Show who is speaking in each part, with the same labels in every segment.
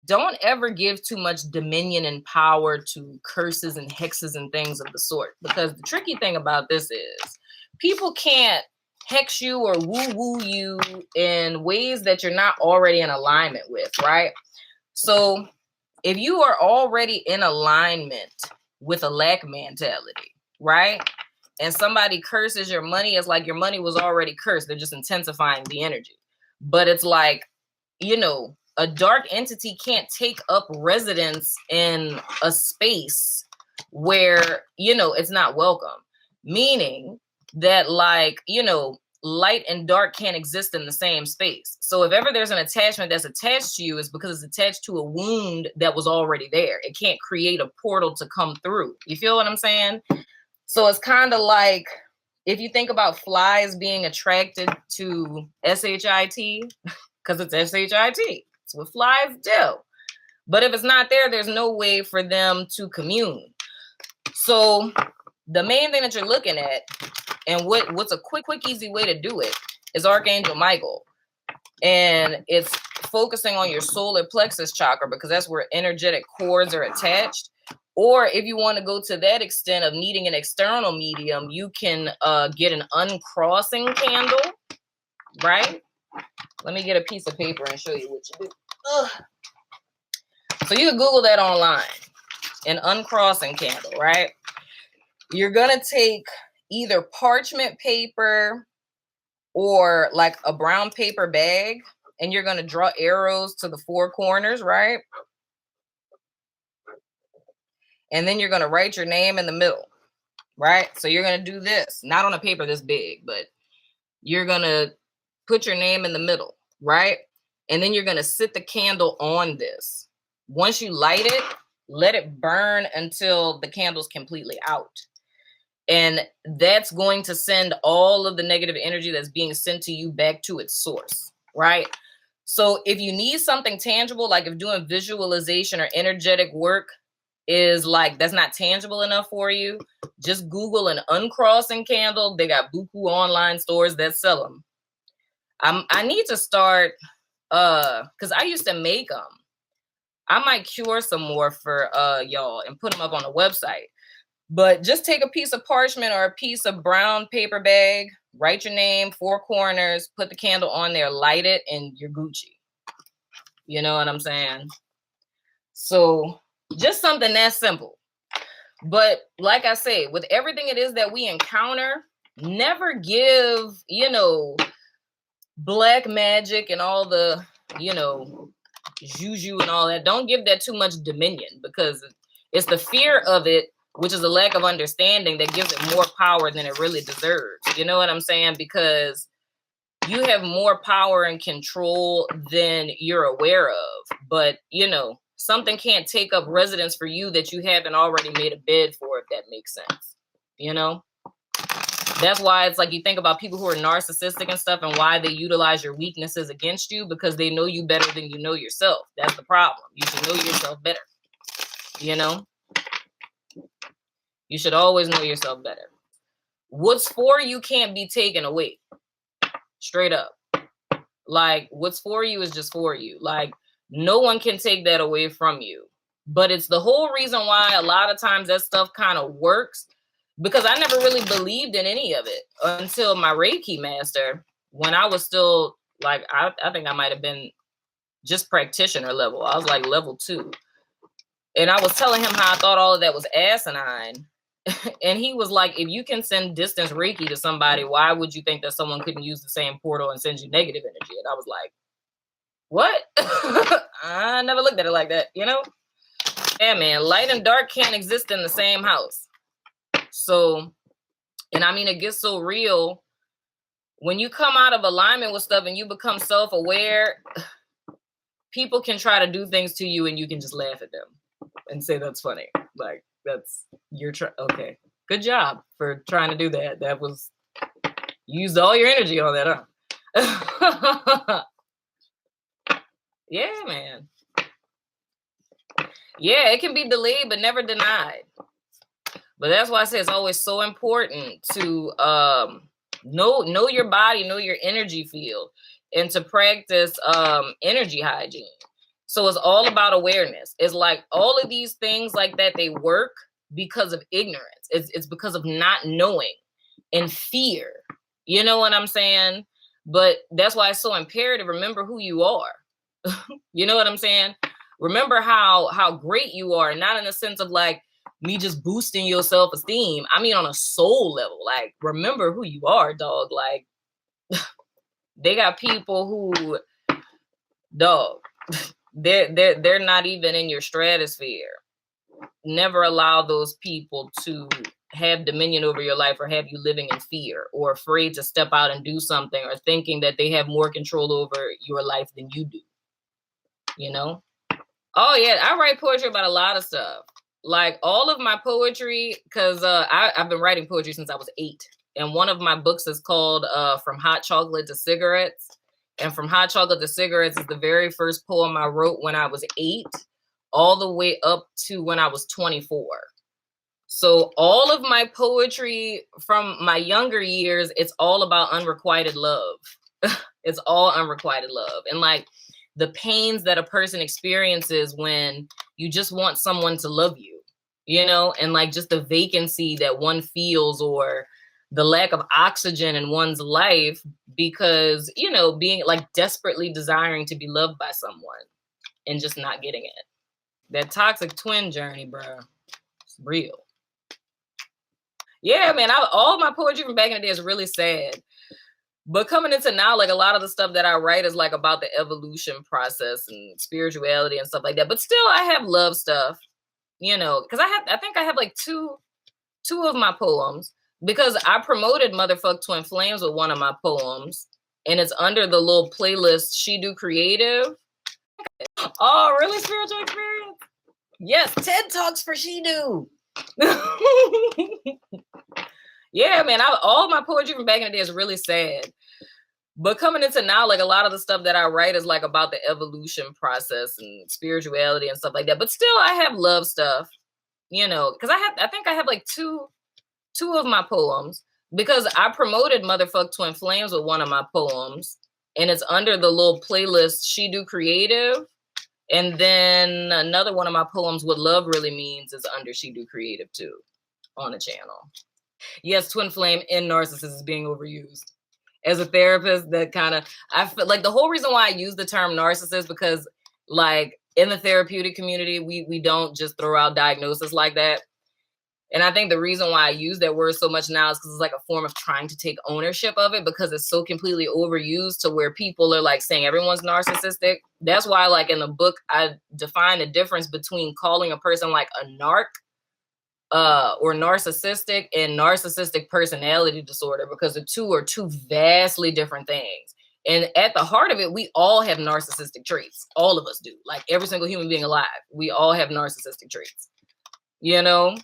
Speaker 1: don't ever give too much dominion and power to curses and hexes and things of the sort. Because the tricky thing about this is people can't hex you or woo-woo you in ways that you're not already in alignment with, right? So if you are already in alignment with a lack mentality, right? And somebody curses your money, it's like your money was already cursed. They're just intensifying the energy. But it's like, you know, a dark entity can't take up residence in a space where, you know, it's not welcome. Meaning that, like, you know, light and dark can't exist in the same space. So if ever there's an attachment that's attached to you, it's because it's attached to a wound that was already there. It can't create a portal to come through. You feel what I'm saying? So it's kind of like, if you think about flies being attracted to SHIT, because it's SHIT. It's what flies do. But if it's not there, there's no way for them to commune. So the main thing that you're looking at, and what's a quick, easy way to do it, is Archangel Michael. And it's focusing on your solar plexus chakra, because that's where energetic cords are attached. Or if you want to go to that extent of needing an external medium, you can get an uncrossing candle, right? Let me get a piece of paper and show you what you do. Ugh. So you can Google that online, an uncrossing candle, right? You're going to take either parchment paper or like a brown paper bag, and you're going to draw arrows to the four corners, right? And then you're going to write your name in the middle, right? So you're going to do this, not on a paper this big, but you're going to put your name in the middle, right? And then you're going to sit the candle on this. Once you light it, let it burn until the candle's completely out. And that's going to send all of the negative energy that's being sent to you back to its source, right? So if you need something tangible, like if doing visualization or energetic work is like, that's not tangible enough for you, just Google an uncrossing candle. They got buku online stores that sell them. I need to start, because I used to make them. I might cure some more for y'all and put them up on the website. But just take a piece of parchment or a piece of brown paper bag, write your name, four corners, put the candle on there, light it, and you're Gucci. You know what I'm saying? So just something that simple. But like I say, with everything it is that we encounter, never give, you know, black magic and all the, you know, juju and all that. Don't give that too much dominion, because it's the fear of it, which is a lack of understanding, that gives it more power than it really deserves. You know what I'm saying? Because you have more power and control than you're aware of. But, you know, something can't take up residence for you that you haven't already made a bed for, if that makes sense. You know? That's why it's like, you think about people who are narcissistic and stuff and why they utilize your weaknesses against you, because they know you better than you know yourself. That's the problem. You should know yourself better. You know? You should always know yourself better. What's for you can't be taken away. Straight up. Like, what's for you is just for you. Like, no one can take that away from you. But it's the whole reason why a lot of times that stuff kind of works, because I never really believed in any of it until my Reiki master, when I was still like, I think I might have been just practitioner level. I was like level 2. And I was telling him how I thought all of that was asinine. And he was like, if you can send distance Reiki to somebody, why would you think that someone couldn't use the same portal and send you negative energy? And I was like, what? I never looked at it like that, you know? Yeah, man, light and dark can't exist in the same house. So, and I mean, it gets so real when you come out of alignment with stuff and you become self-aware. People can try to do things to you and you can just laugh at them and say that's funny. Like, that's your okay. Good job for trying to do that. That was, you used all your energy on that, huh? Yeah, man. Yeah, it can be delayed but never denied. But that's why I say it's always so important to know your body, know your energy field, and to practice energy hygiene. So it's all about awareness. It's like all of these things like that, they work because of ignorance. It's because of not knowing and fear. You know what I'm saying? But that's why it's so imperative. Remember who you are. You know what I'm saying? Remember how great you are, not in the sense of like me just boosting your self-esteem. I mean on a soul level. Like remember who you are, dog. Like they got people who, dog, they're not even in your stratosphere. Never allow those people to have dominion over your life or have you living in fear or afraid to step out and do something or thinking that they have more control over your life than you do. You know? Oh yeah, I write poetry about a lot of stuff. Like all of my poetry, because I've been writing poetry since I was 8. And one of my books is called From Hot Chocolate to Cigarettes. And From Hot Chocolate to Cigarettes is the very first poem I wrote when I was 8, all the way up to when I was 24. So all of my poetry from my younger years, it's all about unrequited love. It's all unrequited love. And like the pains that a person experiences when you just want someone to love you, you know, and like just the vacancy that one feels or the lack of oxygen in one's life because, you know, being like desperately desiring to be loved by someone and just not getting it. That toxic twin journey, bro, it's real. Yeah, man, all my poetry from back in the day is really sad. But coming into now, like a lot of the stuff that I write is like about the evolution process and spirituality and stuff like that. But still, I have love stuff, you know, because I think I have like two of my poems because I promoted Motherfuck Twin Flames with one of my poems. And it's under the little playlist She Do Creative. Oh, really? Spiritual experience? Yes, TED Talks for She Do. Yeah, man, all my poetry from back in the day is really sad. But coming into now, like a lot of the stuff that I write is like about the evolution process and spirituality and stuff like that. But still, I have love stuff, you know, because I think I have like two of my poems because I promoted Motherfuck Twin Flames with one of my poems. And it's under the little playlist She Do Creative. And then another one of my poems, What Love Really Means, is under She Do Creative too on the channel. Yes, twin flame in narcissist is being overused. As a therapist, that kind of, I feel like the whole reason why I use the term narcissist because like in the therapeutic community, we don't just throw out diagnosis like that. And I think the reason why I use that word so much now is because it's like a form of trying to take ownership of it because it's so completely overused to where people are like saying everyone's narcissistic. That's why like in the book, I define the difference between calling a person like a narc or narcissistic and narcissistic personality disorder because the two are two vastly different things. And at the heart of it, we all have narcissistic traits. All of us do. Like every single human being alive, we all have narcissistic traits, you know?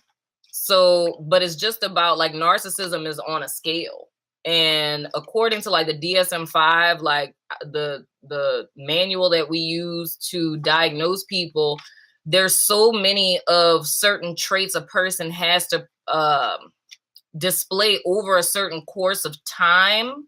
Speaker 1: So, but it's just about like narcissism is on a scale. And according to like the DSM-5, like the manual that we use to diagnose people, there's so many of certain traits a person has to display over a certain course of time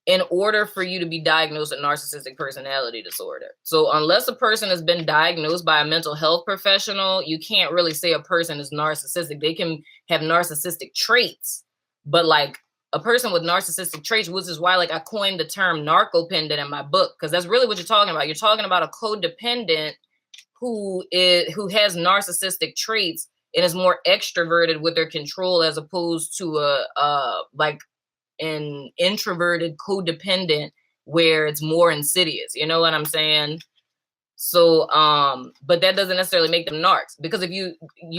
Speaker 1: in order for you to be diagnosed with narcissistic personality disorder. So unless a person has been diagnosed by a mental health professional, you can't really say a person is narcissistic. They can have narcissistic traits, but like a person with narcissistic traits, which is why like I coined the term narcopendant in my book, because that's really what you're talking about. You're talking about a codependent who has narcissistic traits and is more extroverted with their control as opposed to like an introverted codependent where it's more insidious. You know what I'm saying? So, but that doesn't necessarily make them narcs, because if you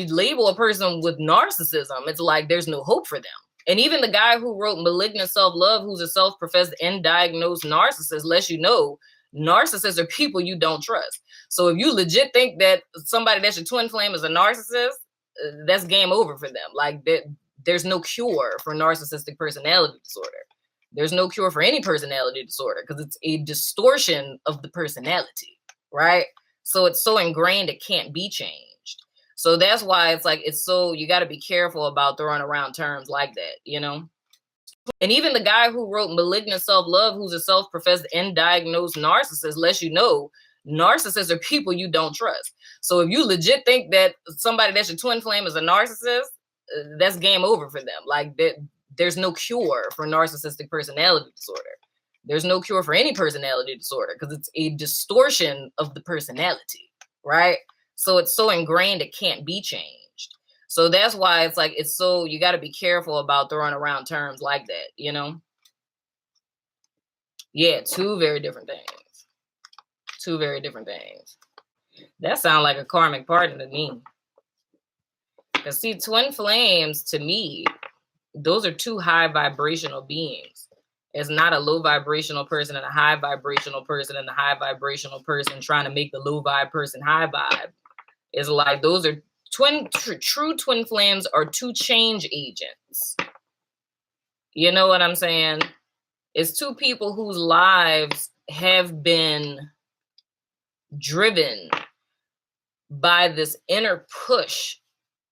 Speaker 1: label a person with narcissism, it's like there's no hope for them. And even the guy who wrote Malignant Self-Love, who's a self-professed and diagnosed narcissist, lets you know narcissists are people you don't trust. So if you legit think that somebody that's your twin flame is a narcissist, that's game over for them. Like there's no cure for narcissistic personality disorder. There's no cure for any personality disorder because it's a distortion of the personality, right? So it's so ingrained it can't be changed. So that's why it's like you got to be careful about throwing around terms like that, you know? And even the guy who wrote Malignant Self-Love, who's a self-professed and diagnosed narcissist, lets you know Narcissists are people you don't trust. So if you legit think that somebody that's your twin flame is a narcissist, that's game over for them. Like there's no cure for narcissistic personality disorder. There's no cure for any personality disorder because it's a distortion of the personality, right? So it's so ingrained it can't be changed. So that's why it's like it's so you got to be careful about throwing around terms like that, you know? Yeah, two very different things. Two very different things. That sounds like a karmic partner to me. Because see, twin flames to me, those are two high vibrational beings. It's not a low vibrational person and a high vibrational person and the high vibrational person trying to make the low vibe person high vibe. It's like those are true twin flames are two change agents. You know what I'm saying? It's two people whose lives have been driven by this inner push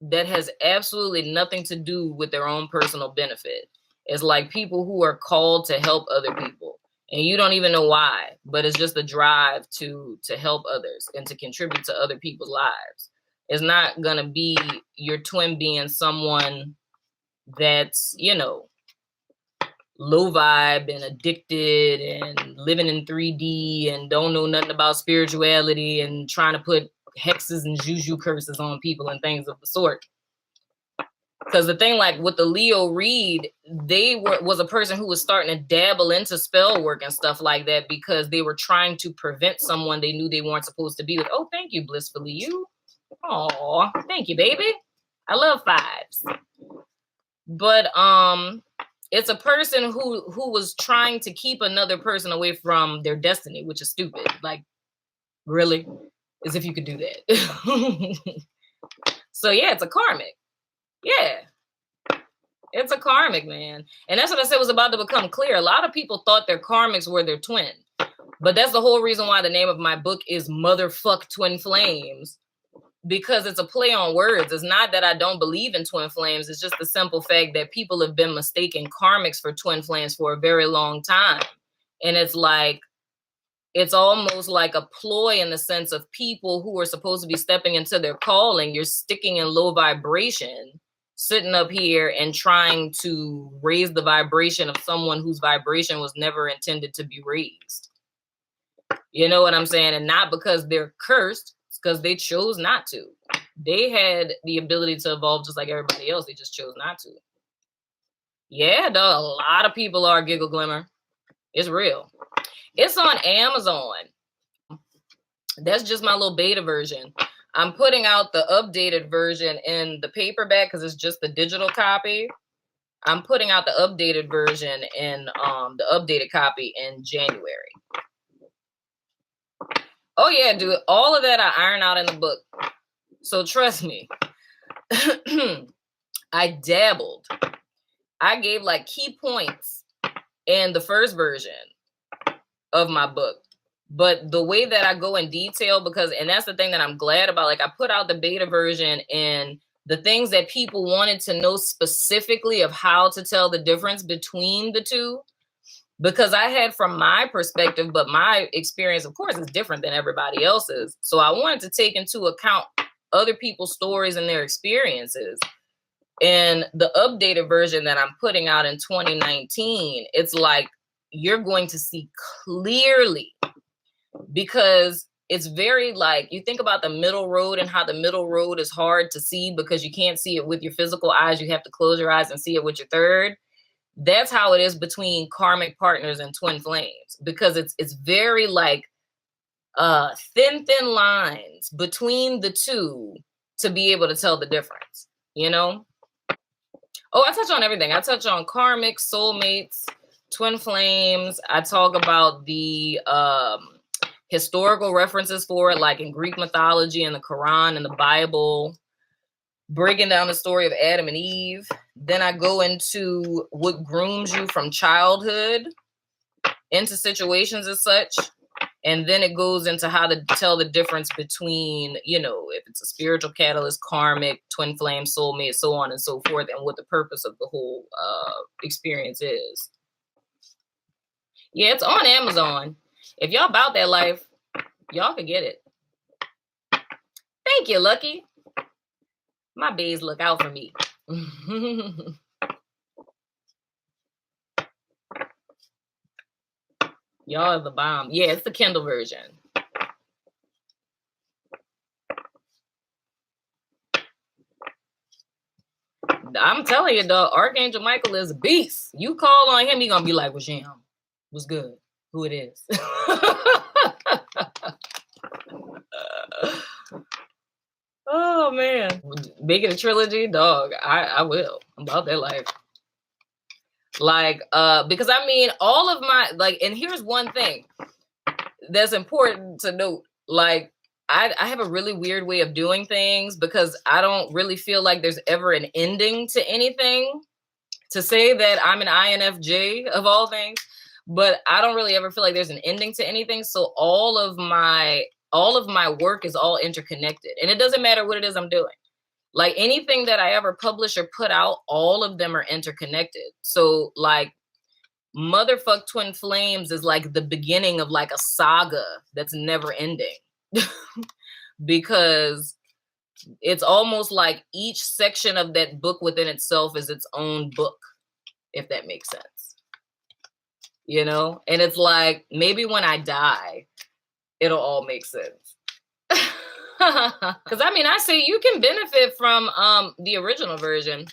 Speaker 1: that has absolutely nothing to do with their own personal benefit. It's like people who are called to help other people and you don't even know why, but it's just a drive to help others and to contribute to other people's lives. It's not gonna be your twin being someone that's, you know, low vibe and addicted and living in 3D and don't know nothing about spirituality and trying to put hexes and juju curses on people and things of the sort. Because the thing, like with the Leo read, was a person who was starting to dabble into spell work and stuff like that because they were trying to prevent someone they knew they weren't supposed to be with. Oh, thank you, blissfully you. Oh, thank you, baby. I love fives. But it's a person who was trying to keep another person away from their destiny, which is stupid. Like, really? As if you could do that. So yeah, it's a karmic. Yeah. It's a karmic, man. And that's what I said was about to become clear. A lot of people thought their karmics were their twin. But that's the whole reason why the name of my book is Motherfuck Twin Flames. Because it's a play on words. It's not that I don't believe in twin flames. It's just the simple fact that people have been mistaken karmics for twin flames for a very long time. And it's like, it's almost like a ploy in the sense of people who are supposed to be stepping into their calling. You're sticking in low vibration, sitting up here and trying to raise the vibration of someone whose vibration was never intended to be raised. You know what I'm saying? And not because they're cursed, it's because they chose not to. They had the ability to evolve just like everybody else. They just chose not to. Yeah, dog, a lot of people are Giggle Glimmer. It's real. It's on Amazon. That's just my little beta version. I'm putting out the updated version in the paperback because it's just the digital copy. I'm putting out the updated version in the updated copy in January. Oh yeah, dude. All of that I iron out in the book. So trust me. I dabbled. I gave like key points in the first version of my book. But the way that I go in detail, and that's the thing that I'm glad about, like I put out the beta version and the things that people wanted to know specifically of how to tell the difference between the two, because I had from my perspective, but my experience, of course, is different than everybody else's. So I wanted to take into account other people's stories and their experiences. And the updated version that I'm putting out in 2019, it's like you're going to see clearly, because it's very like, you think about the middle road and how the middle road is hard to see because you can't see it with your physical eyes. You have to close your eyes and see it with your third. That's how it is between karmic partners and twin flames, because it's very like thin lines between the two to be able to tell the difference, you know? Oh, I touch on everything. I touch on karmic, soulmates, twin flames. I talk about the historical references for it, like in Greek mythology and the Quran and the Bible, breaking down the story of Adam and Eve. Then I go into what grooms you from childhood into situations as such. And then it goes into how to tell the difference between, you know, if it's a spiritual catalyst, karmic, twin flame, soulmate, so on and so forth, and what the purpose of the whole experience is. Yeah, it's on Amazon. If y'all about that life, Y'all can get it. Thank you, Lucky. My bees look out for me. Y'all are the bomb. Yeah, it's the Kindle version. I'm telling you, dog, Archangel Michael is a beast. You call on him, he gonna be like, "What's jam? What's good? Who it is?" Oh man, make it a trilogy, dog. I will. I'm about that life. Like, because I mean, all of my and here's one thing that's important to note. Like, I have a really weird way of doing things because I don't really feel like there's ever an ending to anything. To say that I'm an INFJ of all things, but I don't really ever feel like there's an ending to anything. So all of my work is all interconnected, and it doesn't matter what it is I'm doing. Like anything that I ever publish or put out, all of them are interconnected. So like Motherfuck Twin Flames is like the beginning of like a saga that's never ending. Because it's almost like each section of that book within itself is its own book, if that makes sense. You know? And it's like, maybe when I die, it'll all make sense. Because I mean, I say you can benefit from the original version.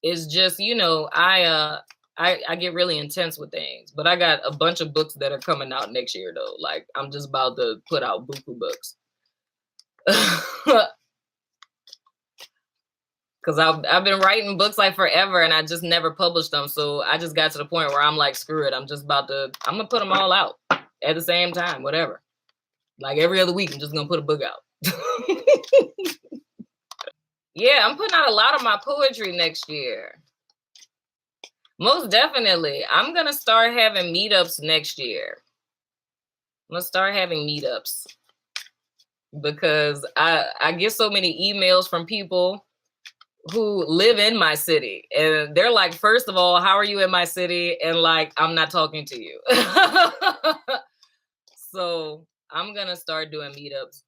Speaker 1: It's just, you know, I get really intense with things, but I got a bunch of books that are coming out next year though. Like I'm just about to put out buku books. Because I've been writing books like forever and I just never published them. So I just got to the point where I'm like, screw it. I'm going to put them all out at the same time, whatever. Like every other week, I'm just going to put a book out. Yeah, I'm putting out a lot of my poetry next year. Most definitely. I'm going to start having meetups next year. I'm going to start having meetups because I get so many emails from people who live in my city and they're like, first of all, how are you in my city? And like, I'm not talking to you. So I'm going to start doing meetups.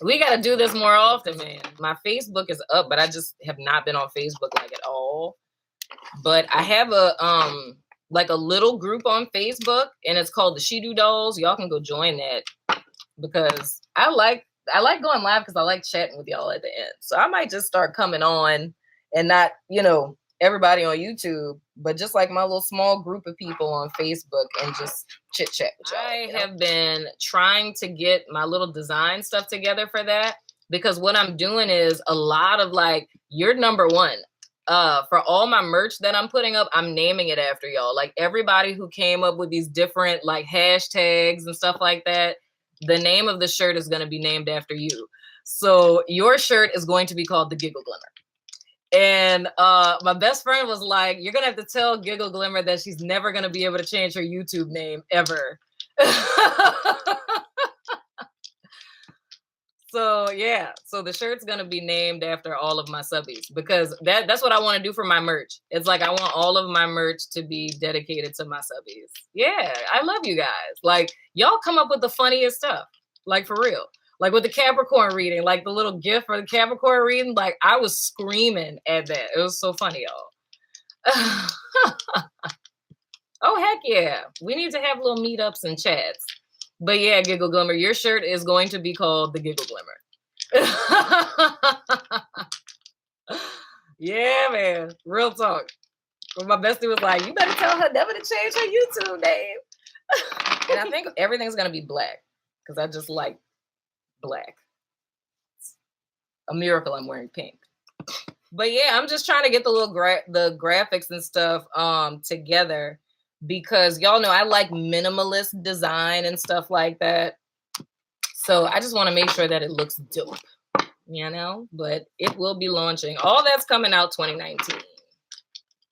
Speaker 1: We got to do this more often, man. My Facebook is up, but I just have not been on Facebook like at all. But I have a little group on Facebook and it's called the She Do Dolls. Y'all can go join that because I like going live because I like chatting with y'all at the end. So I might just start coming on and not, you know, everybody on YouTube, but just like my little small group of people on Facebook and just chit chat with y'all. I have been trying to get my little design stuff together for that because what I'm doing is a lot of like, you're number one. For all my merch that I'm putting up, I'm naming it after y'all. Like everybody who came up with these different like hashtags and stuff like that, the name of the shirt is going to be named after you. So your shirt is going to be called the Giggle Glimmer. And my best friend was like, you're going to have to tell Giggle Glimmer that she's never going to be able to change her YouTube name ever. So yeah, so the shirt's going to be named after all of my subbies because that's what I want to do for my merch. It's like I want all of my merch to be dedicated to my subbies. Yeah, I love you guys. Like y'all come up with the funniest stuff, like for real. Like with the Capricorn reading, like the little gift for the Capricorn reading, like I was screaming at that. It was so funny, y'all. Oh, heck yeah. We need to have little meetups and chats. But yeah, Giggle Glimmer, your shirt is going to be called the Giggle Glimmer. Yeah, man. Real talk. But my bestie was like, you better tell her never to change her YouTube name. And I think everything's going to be black because I just like black. It's a miracle I'm wearing pink. But yeah, I'm just trying to get the little the graphics and stuff together. Because y'all know I like minimalist design and stuff like that. So I just want to make sure that it looks dope, you know, but it will be launching. All that's coming out 2019.